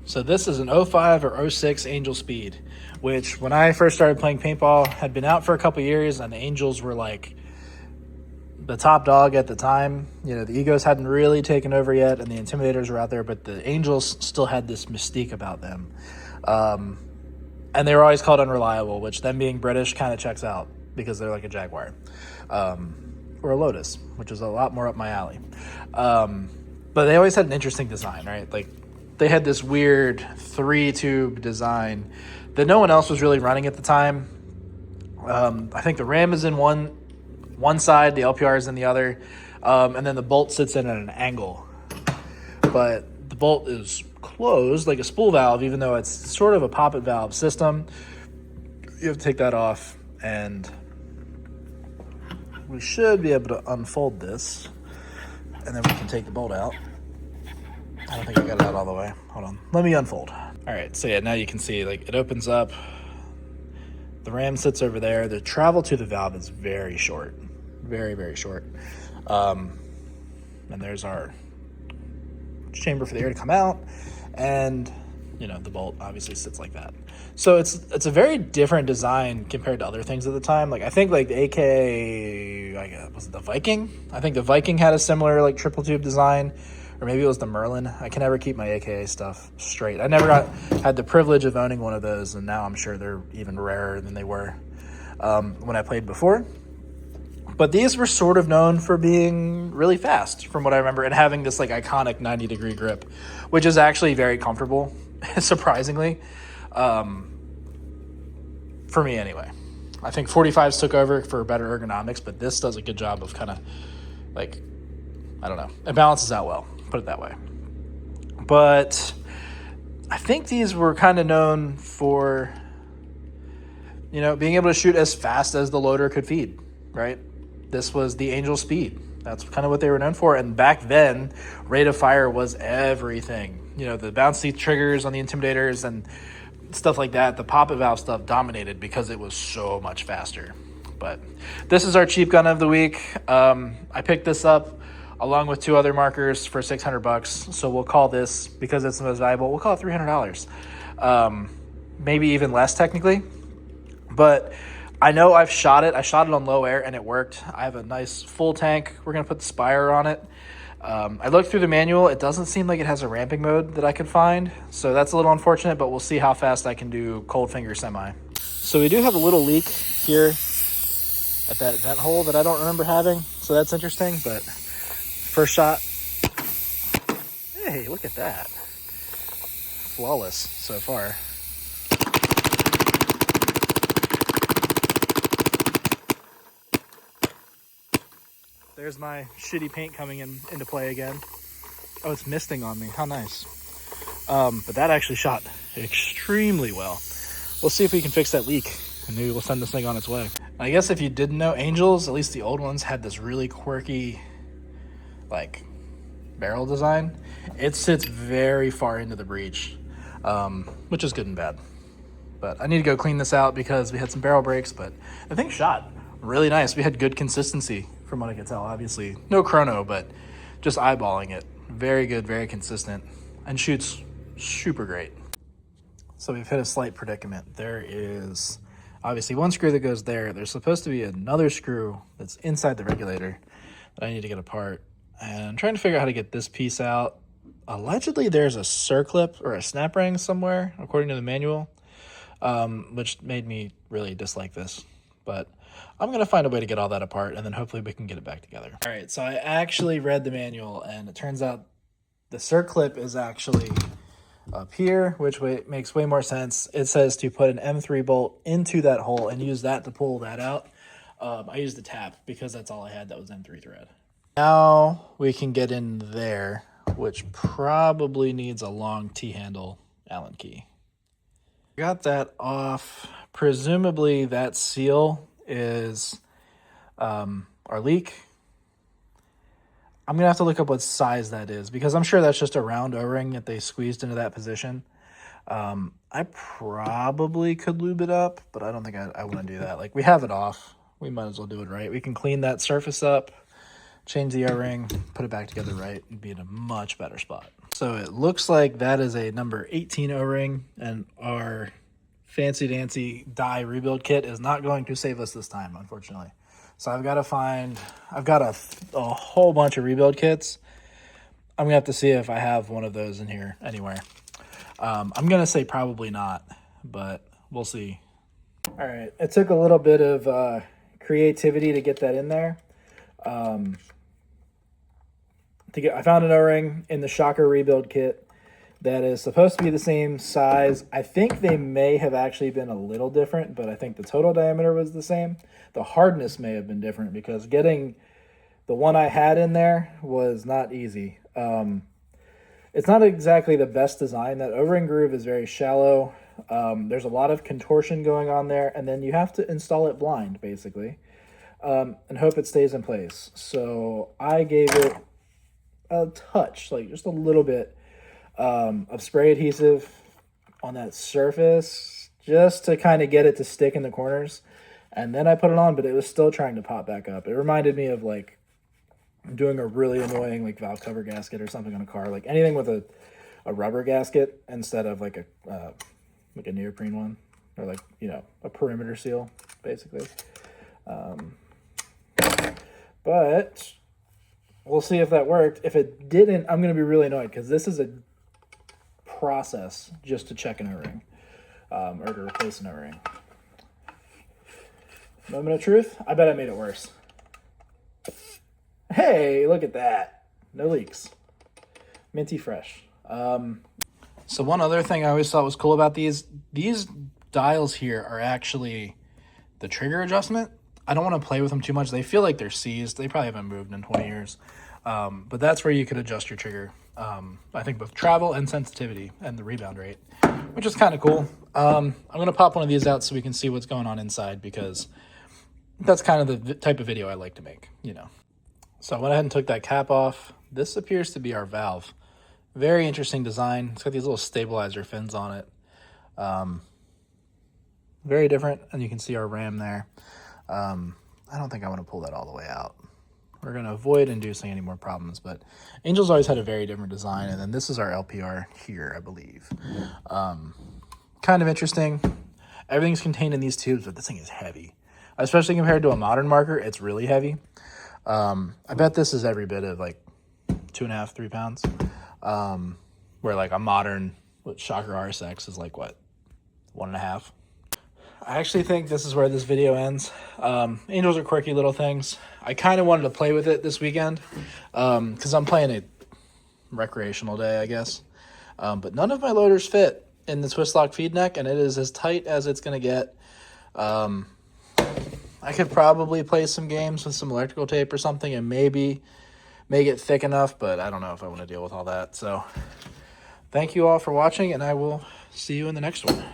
So this is an 05 or 06 Angel Speed, which when I first started playing paintball had been out for a couple years, and the Angels were like the top dog at the time. You know, the Egos hadn't really taken over yet, and the Intimidators were out there, but the Angels still had this mystique about them. And they were always called unreliable, which them being British kind of checks out because they're like a Jaguar. Or a Lotus, which is a lot more up my alley. But they always had an interesting design, right? Like, they had this weird 3-tube design that no one else was really running at the time. I think the ram is in one side, the LPR is in the other, and then the bolt sits in at an angle. But the bolt is closed like a spool valve, even though it's sort of a poppet valve system. You have to take that off, and we should be able to unfold this, and then we can take the bolt out. I don't think I got it out all the way. Hold on. Let me unfold. All right. So yeah, now you can see, like, it opens up. The ram sits over there. The travel to the valve is very short. Very, very short. And there's our chamber for the air to come out. And, you know, the bolt obviously sits like that. So it's a very different design compared to other things at the time. Like, I think, like, the AK, was it the Viking? I think the Viking had a similar, like, triple tube design. Or maybe it was the Merlin. I can never keep my AKA stuff straight. I never had the privilege of owning one of those, and now I'm sure they're even rarer than they were when I played before. But these were sort of known for being really fast, from what I remember, and having this, like, iconic 90-degree grip, which is actually very comfortable, surprisingly, for me anyway. I think 45s took over for better ergonomics, but this does a good job of kind of, like, I don't know, it balances out well. Put it that way. But I think these were kind of known for, you know, being able to shoot as fast as the loader could feed, right? This was the Angel Speed. That's kind of what they were known for. And back then, rate of fire was everything. You know, the bouncy triggers on the Intimidators and stuff like that, the poppet valve stuff dominated because it was so much faster. But this is our cheap gun of the week. I picked this up along with 2 other markers for $600. So we'll call this, because it's the most valuable, we'll call it $300. Maybe even less technically. But I know I've shot it. I shot it on low air and it worked. I have a nice full tank. We're going to put the Spire on it. I looked through the manual. It doesn't seem like it has a ramping mode that I could find. So that's a little unfortunate, but we'll see how fast I can do cold finger semi. So we do have a little leak here at that vent hole that I don't remember having. So that's interesting, but first shot. Hey, look at that. Flawless so far. There's my shitty paint coming into play again. Oh, it's misting on me. How nice. But that actually shot extremely well. We'll see if we can fix that leak, and maybe we'll send this thing on its way. I guess if you didn't know, Angels, at least the old ones, had this really quirky, like, barrel design. It sits very far into the breech, which is good and bad. But I need to go clean this out because we had some barrel breaks, but the thing shot really nice. We had good consistency from what I could tell. Obviously, no chrono, but just eyeballing it. Very good, very consistent, and shoots super great. So we've hit a slight predicament. There is obviously one screw that goes there. There's supposed to be another screw that's inside the regulator that I need to get apart. And I'm trying to figure out how to get this piece out. Allegedly, there's a circlip or a snap ring somewhere, according to the manual, which made me really dislike this. But I'm going to find a way to get all that apart, and then hopefully we can get it back together. All right, so I actually read the manual, and it turns out the circlip is actually up here, which makes way more sense. It says to put an M3 bolt into that hole and use that to pull that out. I used the tap because that's all I had that was M3 thread. Now we can get in there, which probably needs a long T-handle Allen key. Got that off. Presumably that seal is our leak. I'm going to have to look up what size that is because I'm sure that's just a round O-ring that they squeezed into that position. I probably could lube it up, but I don't think I want to do that. Like, we have it off. We might as well do it right. We can clean that surface up, change the O-ring, put it back together right, and be in a much better spot. So it looks like that is a number 18 O-ring, and our fancy dancy die rebuild kit is not going to save us this time, unfortunately. So I've got a whole bunch of rebuild kits. I'm gonna have to see if I have one of those in here anywhere. I'm gonna say probably not, but we'll see. All right, it took a little bit of creativity to get that in there. I found an O-ring in the Shocker rebuild kit that is supposed to be the same size. I think they may have actually been a little different, but I think the total diameter was the same. The hardness may have been different because getting the one I had in there was not easy. It's not exactly the best design. That O-ring groove is very shallow. There's a lot of contortion going on there, and then you have to install it blind, basically, and hope it stays in place. So I gave it a touch, like just a little bit of spray adhesive on that surface, just to kind of get it to stick in the corners. And then I put it on, but it was still trying to pop back up. It reminded me of like doing a really annoying like valve cover gasket or something on a car, like anything with a rubber gasket instead of like a neoprene one, or like, you know, a perimeter seal basically. But we'll see if that worked. If it didn't, I'm going to be really annoyed because this is a process just to check an O-ring, or to replace an O-ring. Moment of truth, I bet I made it worse. Hey, look at that. No leaks. Minty fresh. So one other thing I always thought was cool about these dials here are actually the trigger adjustment. I don't want to play with them too much. They feel like they're seized. They probably haven't moved in 20 years. But that's where you could adjust your trigger. I think both travel and sensitivity and the rebound rate, which is kind of cool. I'm going to pop one of these out so we can see what's going on inside, because that's kind of the type of video I like to make, you know. So I went ahead and took that cap off. This appears to be our valve. Very interesting design. It's got these little stabilizer fins on it. Very different, and you can see our ram there. I don't think I want to pull that all the way out. We're going to avoid inducing any more problems, but Angel's always had a very different design, and then this is our LPR here, I believe. Kind of interesting. Everything's contained in these tubes, but this thing is heavy. Especially compared to a modern marker, it's really heavy. I bet this is every bit of like 2.5, 3 pounds. Where like a modern Shocker RSX is like what, 1.5. I actually think this is where this video ends. Angels are quirky little things. I kind of wanted to play with it this weekend because I'm playing a recreational day, I guess. But none of my loaders fit in the twist lock feed neck, and it is as tight as it's going to get. I could probably play some games with some electrical tape or something and maybe make it thick enough, but I don't know if I want to deal with all that. So thank you all for watching, and I will see you in the next one.